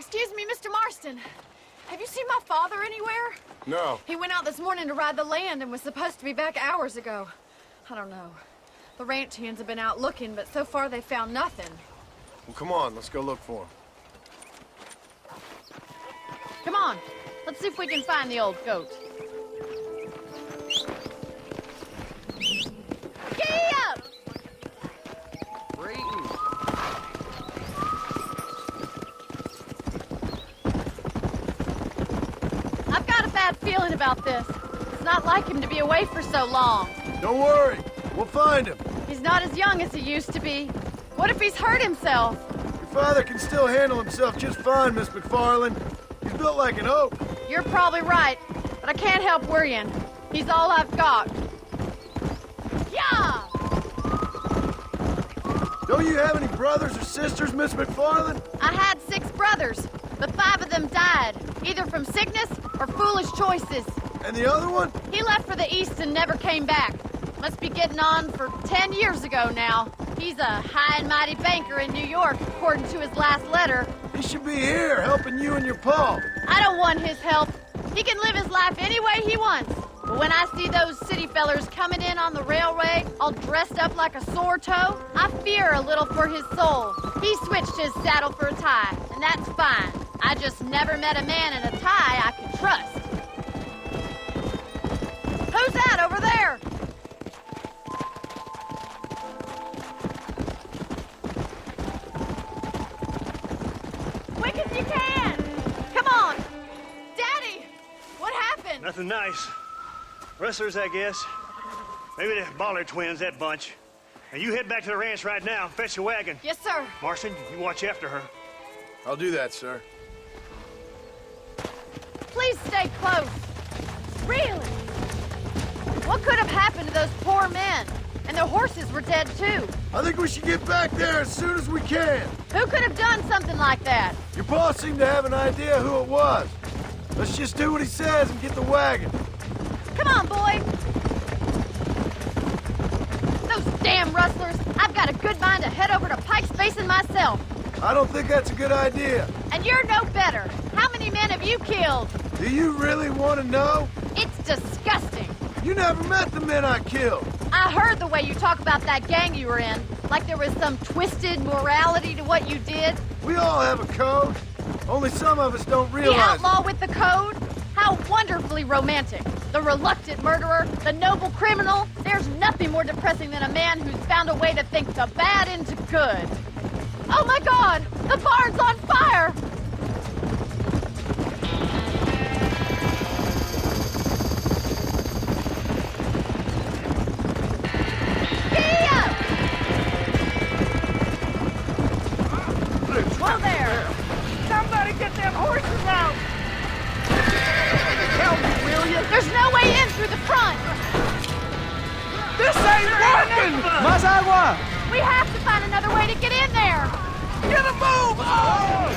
Excuse me, Mr. Marston. Have you seen my father anywhere? No. He went out this morning to ride the land and was supposed to be back hours ago. I don't know. The ranch hands have been out looking, but so far they found nothing. Well, come on, let's go look for him. Come on, let's see if we can find the old goat. Giddy up! Brayton. I've got a bad feeling about this. It's not like him to be away for so long. Don't worry, we'll find him. He's not as young as he used to be. What if he's hurt himself? Your father can still handle himself just fine, Miss Macfarlane. He's built like an oak. You're probably right, but I can't help worrying. He's all I've got. Yeah! Don't you have any brothers or sisters, Miss Macfarlane? I had 6 brothers, but 5 of them died, either from sickness or foolish choices. And the other one? He left for the east and never came back. Must be getting on for 10 years ago now. He's a high and mighty banker in New York, according to his last letter. He should be here, helping you and your pa. I don't want his help. He can live his life any way he wants. But when I see those city fellers coming in on the railway, all dressed up like a sore toe, I fear a little for his soul. He switched his saddle for a tie, and that's fine. I just never met a man in a tie I could trust. Who's that over there? Quick as you can! Come on! Daddy! What happened? Nothing nice. Rustlers, I guess. Maybe the Baller twins, that bunch. Now you head back to the ranch right now and fetch the wagon. Yes, sir. Marston, you watch after her. I'll do that, sir. Please stay close. Really? What could have happened to those poor men? And their horses were dead, too. I think we should get back there as soon as we can. Who could have done something like that? Your boss seemed to have an idea who it was. Let's just do what he says and get the wagon. Come on, boy. Those damn rustlers. I've got a good mind to head over to Pike's Basin myself. I don't think that's a good idea. And you're no better. How many men have you killed? Do you really want to know? It's disgusting. You never met the men I killed. I heard the way you talk about that gang you were in, like there was some twisted morality to what you did. We all have a code. Only some of us don't realize The outlaw with the code? How wonderfully romantic. The reluctant murderer, the noble criminal. There's nothing more depressing than a man who's found a way to think the bad into good. Oh my God! The barn's on fire! Giddy up! Whoa there! Somebody get them horses out! Help me, will you? There's no way in through the front! This ain't working! Más agua! We have to find another way to get in there! Get a move! Oh!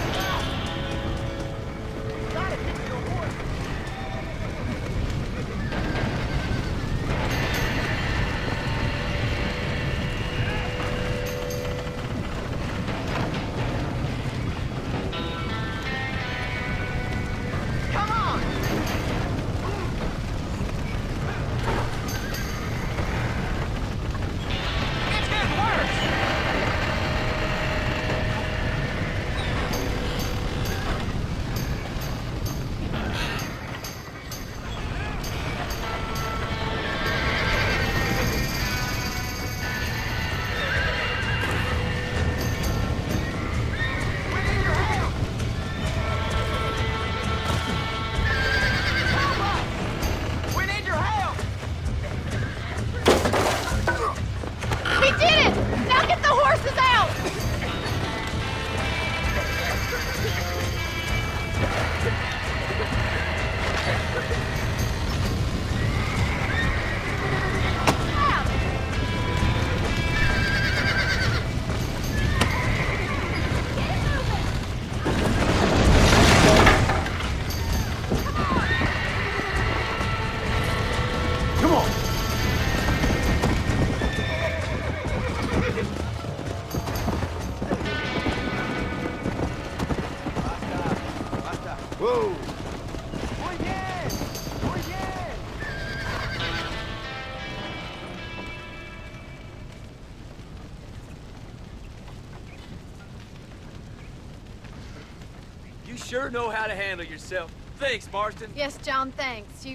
Come on! It's getting worse! Whoa! Muy bien! Muy bien! You sure know how to handle yourself. Thanks, Marston. Yes, John, thanks.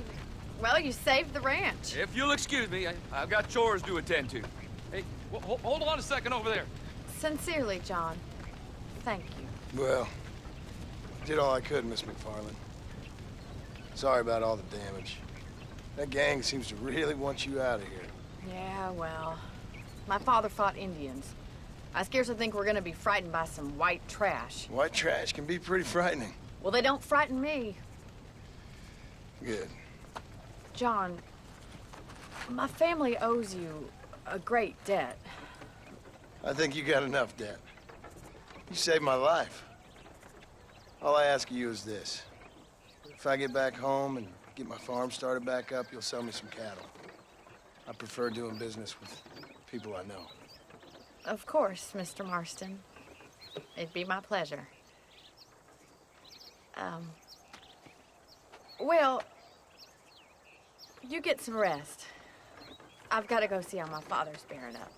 Well, you saved the ranch. If you'll excuse me, I've got chores to attend to. Hey, hold on a second over there. Sincerely, John. Thank you. Well, did all I could, Miss Macfarlane. Sorry about all the damage. That gang seems to really want you out of here. Yeah, well, my father fought Indians. I scarcely think we're gonna be frightened by some white trash. White trash can be pretty frightening. Well, they don't frighten me. Good. John, my family owes you a great debt. I think you got enough debt. You saved my life. All I ask of you is this. If I get back home and get my farm started back up, you'll sell me some cattle. I prefer doing business with people I know. Of course, Mr. Marston. It'd be my pleasure. Well, you get some rest. I've got to go see how my father's bearing up.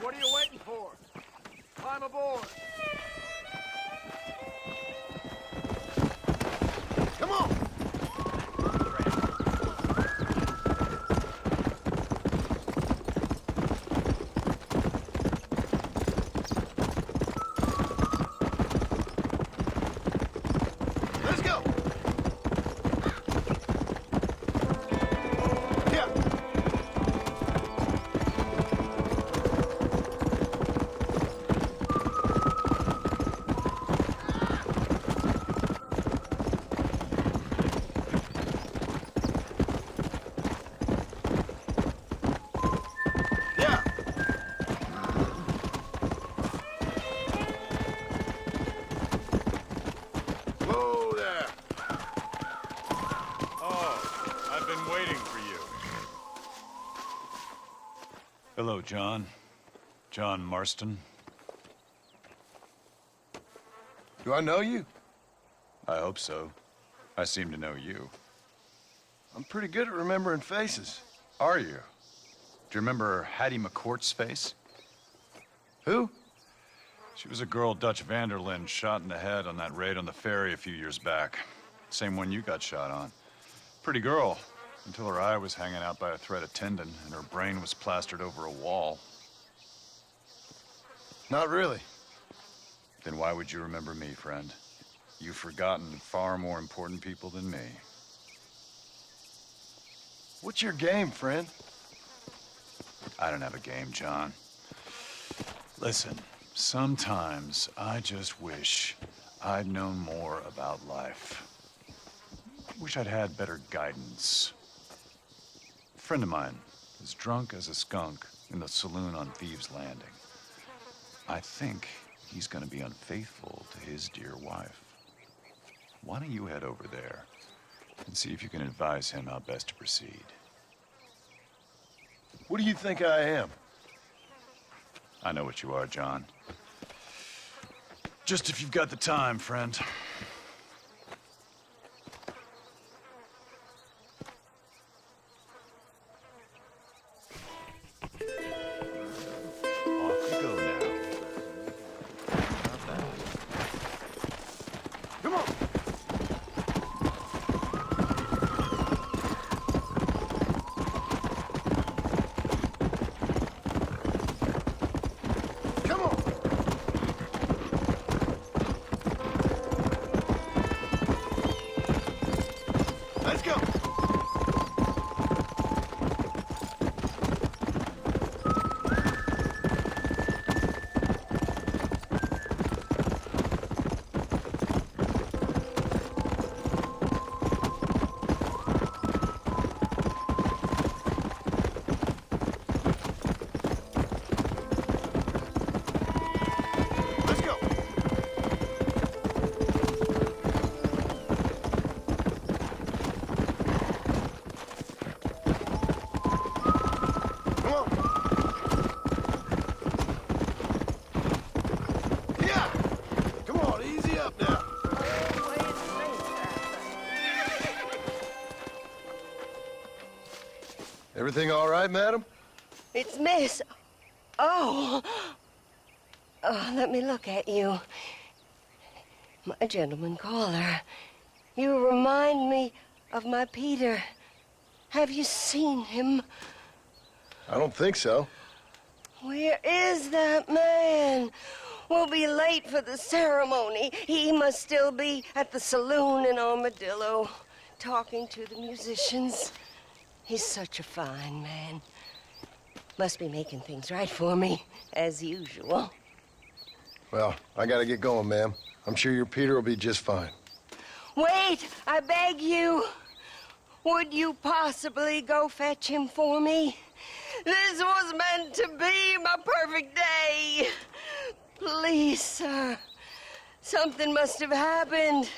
What are you waiting for? Climb aboard. Come on! Let's go! Yeah! Yeah! Whoa there! Oh, I've been waiting for you. Hello, John. John Marston. Do I know you? I hope so. I seem to know you. I'm pretty good at remembering faces. Are you? Do you remember Hattie McCourt's face? Who? She was a girl Dutch Vanderlyn shot in the head on that raid on the ferry a few years back. Same one you got shot on. Pretty girl, until her eye was hanging out by a thread of tendon and her brain was plastered over a wall. Not really. Then why would you remember me, friend? You've forgotten far more important people than me. What's your game, friend? I don't have a game, John. Listen, sometimes I just wish I'd known more about life. Wish I'd had better guidance. A friend of mine is drunk as a skunk in the saloon on Thieves' Landing. I think he's gonna be unfaithful to his dear wife. Why don't you head over there and see if you can advise him how best to proceed? What do you think I am? I know what you are, John. Just if you've got the time, friend. Off you go now. Come on! Everything all right, madam? It's Miss... Oh. Oh, let me look at you. My gentleman caller. You remind me of my Peter. Have you seen him? I don't think so. Where is that man? We'll be late for the ceremony. He must still be at the saloon in Armadillo, talking to the musicians. He's such a fine man. Must be making things right for me, as usual. Well, I gotta get going, ma'am. I'm sure your Peter will be just fine. Wait, I beg you. Would you possibly go fetch him for me? This was meant to be my perfect day. Please, sir. Something must have happened.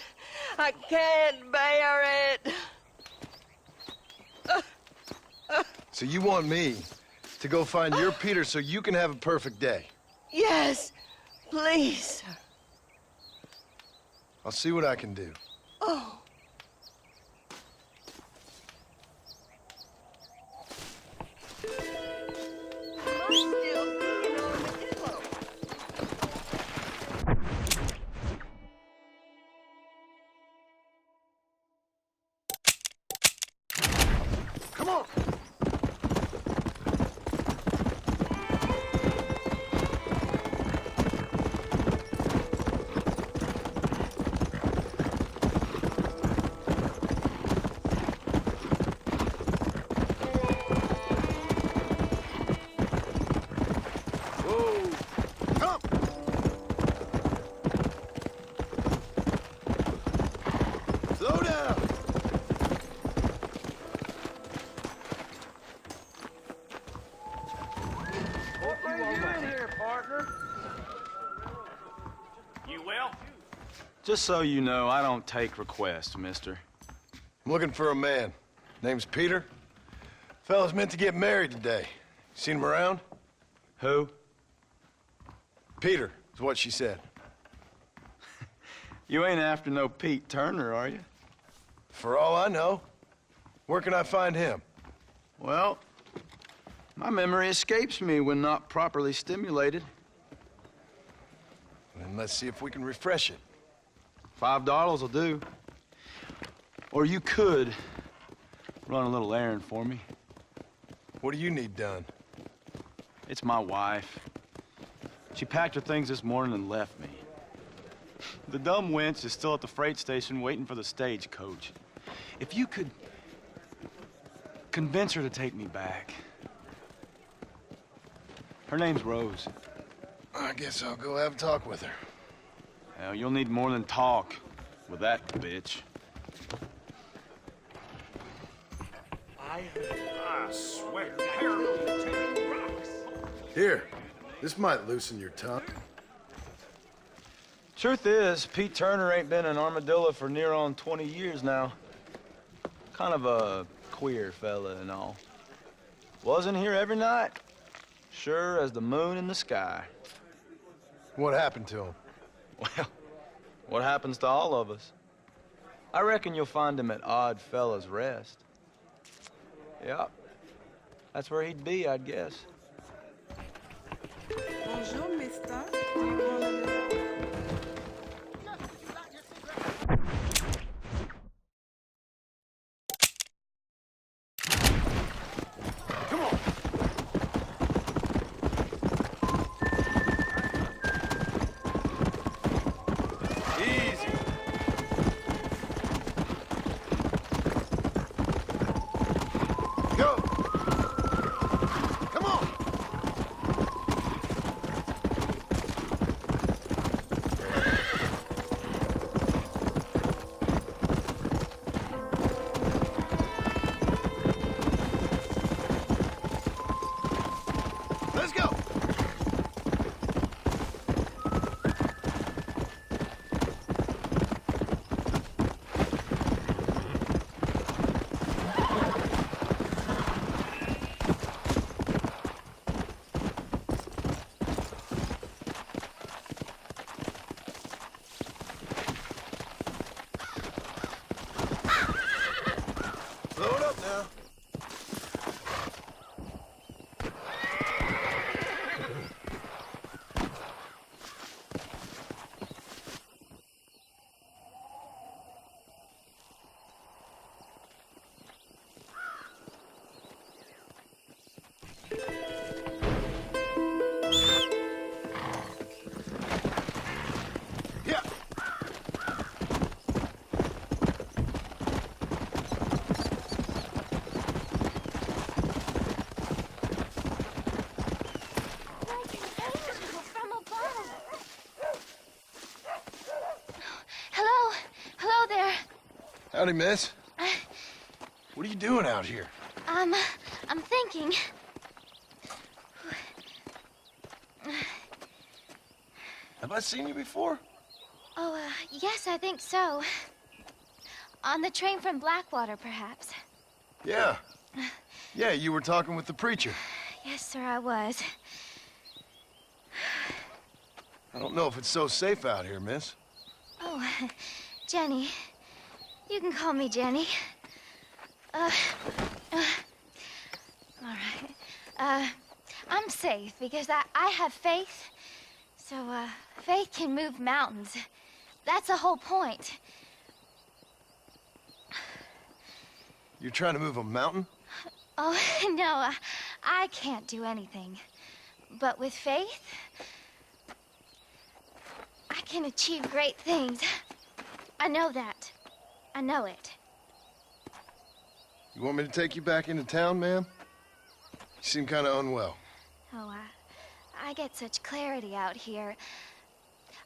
I can't bear it. So you want me to go find your Peter so you can have a perfect day? Yes, please, sir. I'll see what I can do. Oh. Must still be an armadillo. Come on! Slow down! What brings you in here, partner? You well? Just so you know, I don't take requests, mister. I'm looking for a man. Name's Peter. Fella's meant to get married today. Seen him around? Who? Peter is what she said. You ain't after no Pete Turner, are you? For all I know. Where can I find him? Well, my memory escapes me when not properly stimulated. Then let's see if we can refresh it. $5 will do. Or you could run a little errand for me. What do you need done? It's my wife. She packed her things this morning and left me. The dumb wench is still at the freight station waiting for the stagecoach. If you could convince her to take me back. Her name's Rose. I guess I'll go have a talk with her. Well, you'll need more than talk with that bitch. I swear, Harold will take rocks. Here, this might loosen your tongue. Truth is, Pete Turner ain't been in Armadillo for near on 20 years now. Kind of a queer fella and all. Wasn't here every night. Sure as the moon in the sky. What happened to him? Well, what happens to all of us? I reckon you'll find him at Odd Fella's Rest. Yep. That's where he'd be, I'd guess. Bonjour, mister. Do you want a little... Yeah. Hello? Hello there. Howdy, miss. What are you doing out here? I'm thinking. Have I seen you before? Oh, yes, I think so. On the train from Blackwater, perhaps. Yeah. Yeah, you were talking with the preacher. Yes, sir, I was. I don't know if it's so safe out here, miss. Oh, Jenny. You can call me Jenny. All right. I'm safe because I have faith. So, faith can move mountains. That's the whole point. You're trying to move a mountain? Oh, no, I can't do anything. But with faith, I can achieve great things. I know that. I know it. You want me to take you back into town, ma'am? You seem kind of unwell. Oh, I get such clarity out here.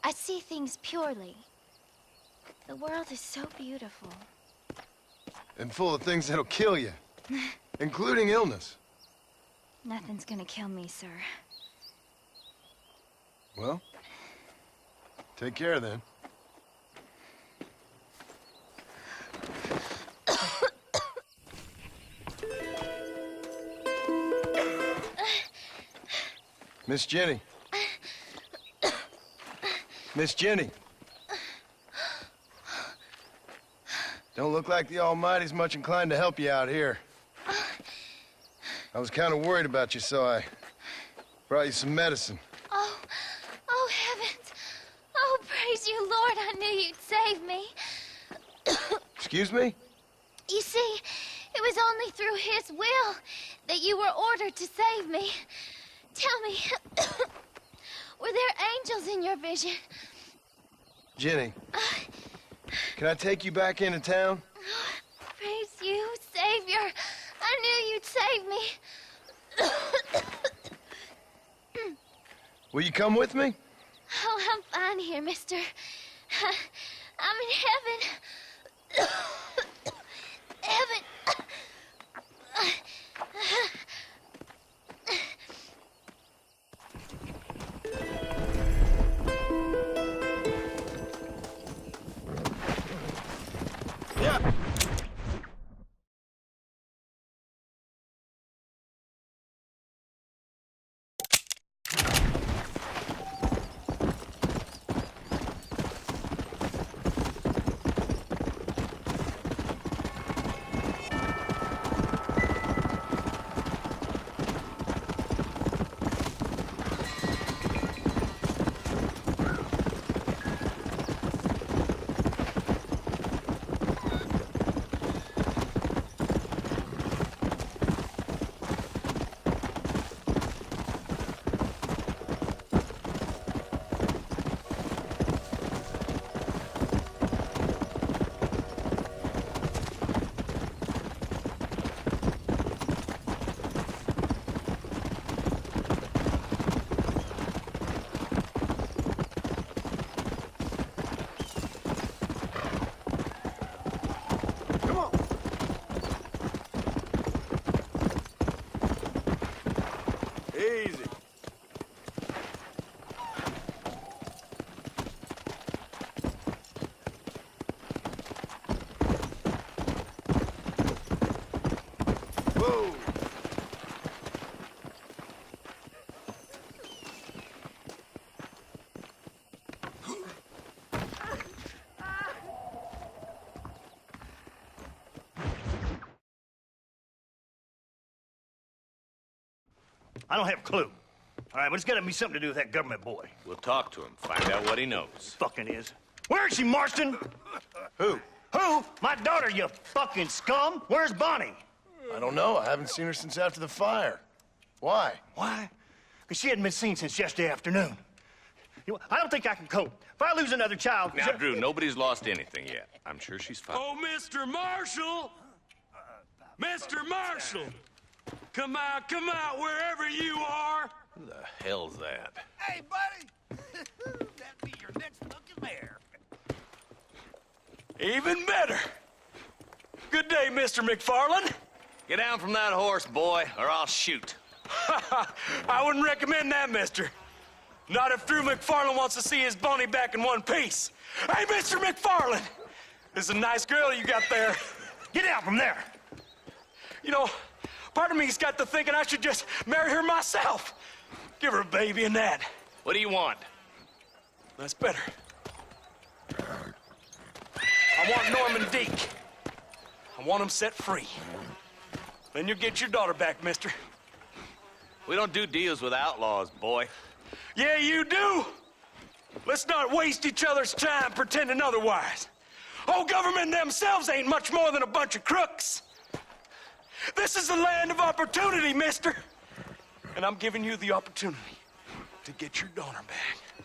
I see things purely. The world is so beautiful. And full of things that'll kill you, including illness. Nothing's gonna kill me, sir. Well, take care then. Miss Jenny. Miss Jenny. Don't look like the Almighty's much inclined to help you out here. I was kind of worried about you, so I brought you some medicine. Oh, heavens. Oh, praise you, Lord. I knew you'd save me. Excuse me? You see, it was only through his will that you were ordered to save me. Tell me, were there angels in your vision? Jenny, can I take you back into town? Praise you, Savior. I knew you'd save me. Will you come with me? Oh, I'm fine here, mister. I'm in heaven. Heaven. Yeah. Easy. Whoa. I don't have a clue. All right, but it's got to be something to do with that government boy. We'll talk to him, find out what he knows. Fucking is. Where is she, Marston? Who? Who? My daughter, you fucking scum. Where's Bonnie? I don't know. I haven't seen her since after the fire. Why? Why? Because she hadn't been seen since yesterday afternoon. You know, I don't think I can cope. If I lose another child... Now, Drew, nobody's lost anything yet. I'm sure she's fine. Oh, Mr. Marshall! Mr. Marshall! Come out, wherever you are! Who the hell's that? Hey, buddy! That'd be your next looking mare. Even better! Good day, Mr. McFarlane. Get down from that horse, boy, or I'll shoot. I wouldn't recommend that, mister. Not if Drew McFarlane wants to see his Boney back in one piece. Hey, Mr. McFarlane! This is a nice girl you got there. Get out from there! You know, part of me's got to thinking I should just marry her myself. Give her a baby and that. What do you want? That's better. I want Norman Deek. I want him set free. Then you'll get your daughter back, mister. We don't do deals with outlaws, boy. Yeah, you do. Let's not waste each other's time pretending otherwise. Oh, government themselves ain't much more than a bunch of crooks. This is the land of opportunity, mister. And I'm giving you the opportunity to get your daughter back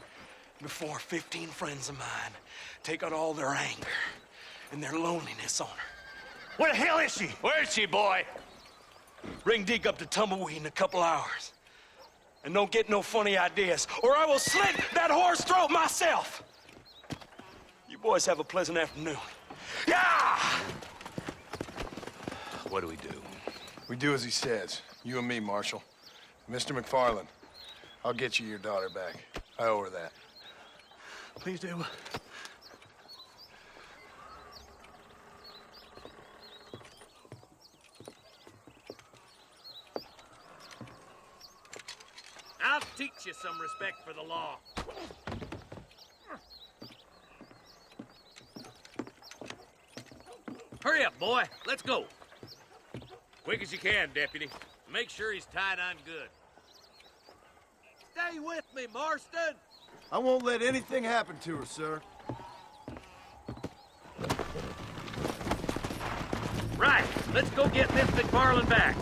before 15 friends of mine take out all their anger and their loneliness on her. Where the hell is she? Where is she, boy? Bring Deke up to Tumbleweed in a couple hours. And don't get no funny ideas, or I will slit that horse throat myself. You boys have a pleasant afternoon. Yeah! What do we do? We do as he says. You and me, Marshal. Mr. McFarlane, I'll get you your daughter back. I owe her that. Please do. I'll teach you some respect for the law. Hurry up, boy. Let's go. Quick as you can, Deputy. Make sure he's tied on good. Stay with me, Marston. I won't let anything happen to her, sir. Right. Let's go get Miss McFarlane back.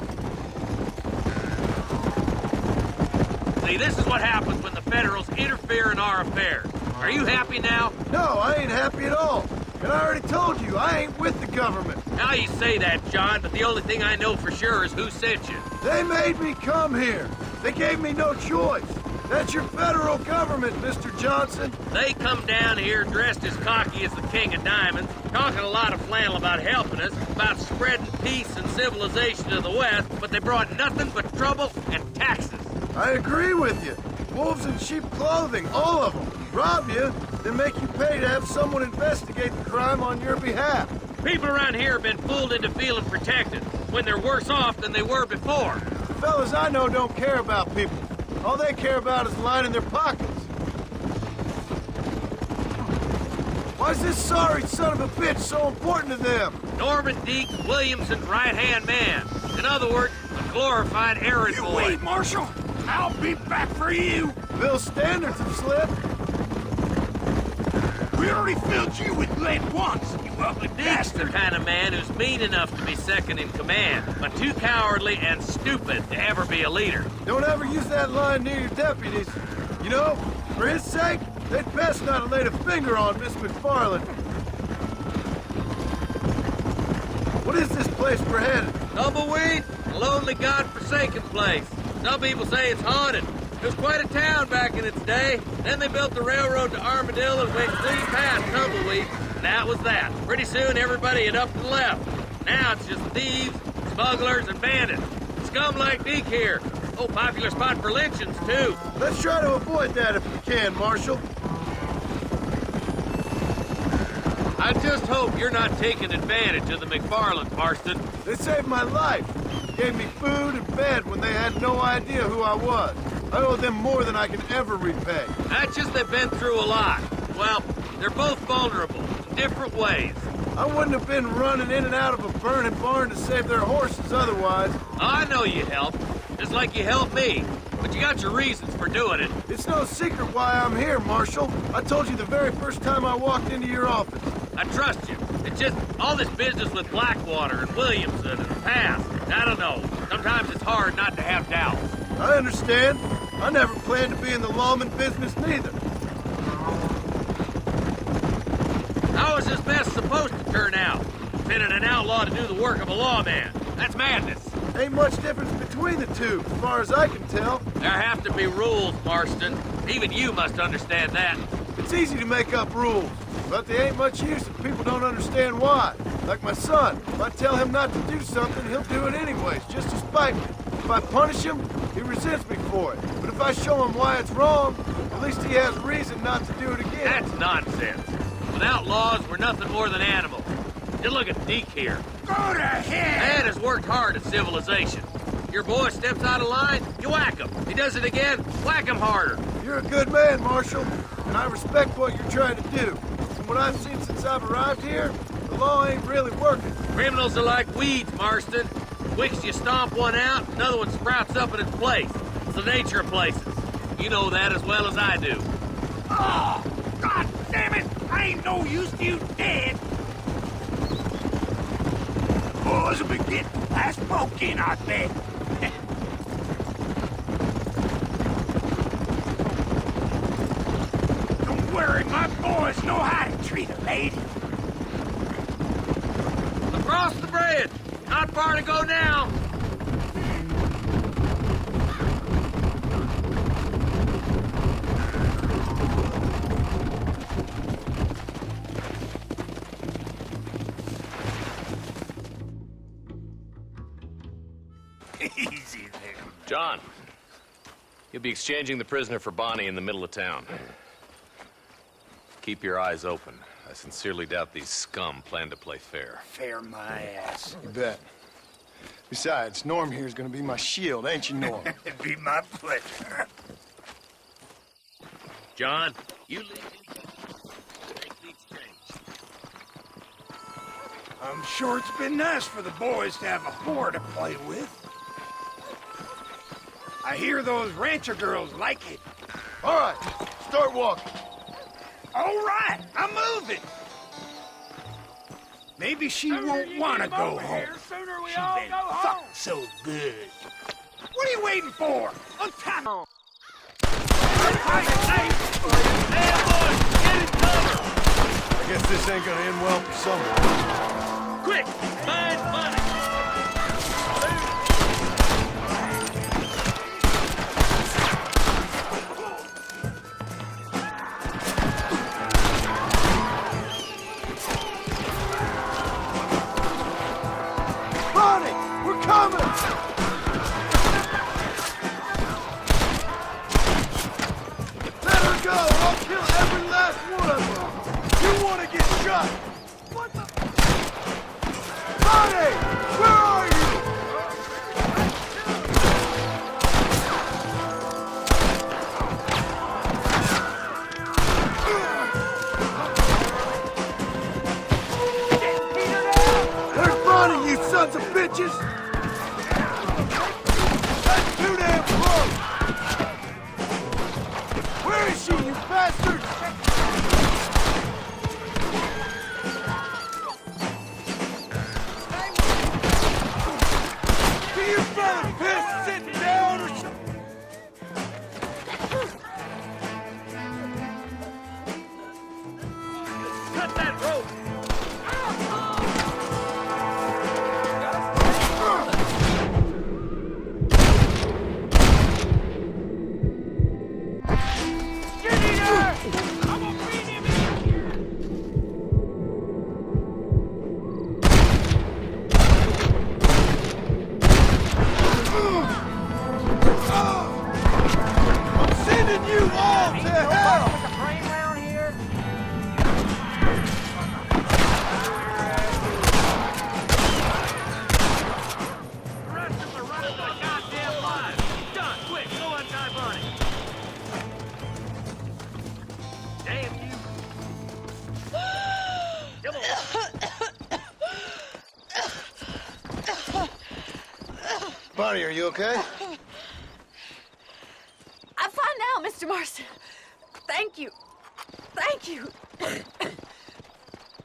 See, this is what happens when the Federals interfere in our affairs. Are you happy now? No, I ain't happy at all. And I already told you, I ain't with the government. Now you say that, John, but the only thing I know for sure is who sent you. They made me come here. They gave me no choice. That's your federal government, Mr. Johnson. They come down here dressed as cocky as the King of Diamonds, talking a lot of flannel about helping us, about spreading peace and civilization to the West, but they brought nothing but trouble and taxes. I agree with you. Wolves in sheep clothing, all of them. Rob you, then make you pay to have someone investigate the crime on your behalf. People around here have been fooled into feeling protected, when they're worse off than they were before. The fellas I know don't care about people. All they care about is lining their pockets. Why is this sorry son of a bitch so important to them? Norman Deek, Williamson's right-hand man. In other words, a glorified errand boy. You wait, Marshal. I'll be back for you. Bill's standards have slipped. We already filled you with lead once, you ugly Deek's bastard. the kind of man who's mean enough to be second in command, but too cowardly and stupid to ever be a leader. Don't ever use that line near your deputies. You know, for his sake, they'd best not have laid a finger on Miss McFarlane. What is this place we're headed? Tumbleweed, a lonely, god-forsaken place. Some people say it's haunted. It was quite a town back in its day. Then they built the railroad to Armadillo and went clean past Tumbleweed, and that was that. Pretty soon, everybody had up and left. Now it's just thieves, smugglers, and bandits. Scum like Deke here. Oh, popular spot for lynchings, too. Let's try to avoid that if we can, Marshal. I just hope you're not taking advantage of the McFarlane, Marston. They saved my life. Gave me food and bed when they had no idea who I was. I owe them more than I can ever repay. That's just they've been through a lot. Well, they're both vulnerable in different ways. I wouldn't have been running in and out of a burning barn to save their horses otherwise. I know you helped, just like you helped me. But you got your reasons for doing it. It's no secret why I'm here, Marshal. I told you the very first time I walked into your office. I trust you. It's just all this business with Blackwater and Williamson and the past. I don't know. Sometimes it's hard not to have doubts. I understand. I never planned to be in the lawman business neither. How is this mess supposed to turn out? Sending an outlaw to do the work of a lawman. That's madness. Ain't much difference between the two, as far as I can tell. There have to be rules, Marston. Even you must understand that. It's easy to make up rules, but they ain't much use if people don't understand why. Like my son. If I tell him not to do something, he'll do it anyways, just to spite me. If I punish him, he resents me for it. But if I show him why it's wrong, at least he has reason not to do it again. That's nonsense. Without laws, we're nothing more than animals. Just look at Deke here. Go to hell! Dad has worked hard at civilization. Your boy steps out of line, you whack him. He does it again, whack him harder. You're a good man, Marshal, and I respect what you're trying to do. From what I've seen since I've arrived here, the law ain't really working. Criminals are like weeds, Marston. Quick as you stomp one out, another one sprouts up in its place. It's the nature of places. You know that as well as I do. Oh, God damn it! I ain't no use to you dead. Boys will be getting the last poke in, I bet. Don't worry, my boys know how to treat a lady. Across the bridge. Not far to go now. Easy there. John, you'll be exchanging the prisoner for Bonnie in the middle of town. Keep your eyes open. I sincerely doubt these scum plan to play fair. Fair my ass. You bet. Besides, Norm here's gonna be my shield, ain't you, Norm? It'd be my pleasure. John, you lead make the exchange. I'm sure it's been nice for the boys to have a whore to play with. I hear those rancher girls like it. All right, start walking. All right, I'm moving. Maybe she won't want to go home. She's been fucked so good. What are you waiting for? Untie me. I guess this ain't gonna end well for someone. Quick, find money. Bonnie, we're coming! Let her go, or I'll kill every last one of you! You wanna get shot! What the? Bonnie! Where are you? There's Bonnie, you sons of bitches! That's too damn close! Where is she, you bastards? Do you fellas piss sitting down or something? Cut that rope. I'm sending you all to hell! The rest of them are running for the goddamn line. Done. Quick, go untie Bonnie. Damn you. Come on. Bonnie, are you okay? I'm fine now, Mr. Marston. Thank you. Thank you.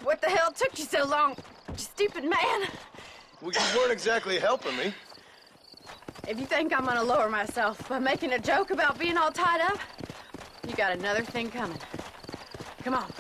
What the hell took you so long, you stupid man? Well, you weren't exactly helping me. If you think I'm gonna lower myself by making a joke about being all tied up, you got another thing coming. Come on.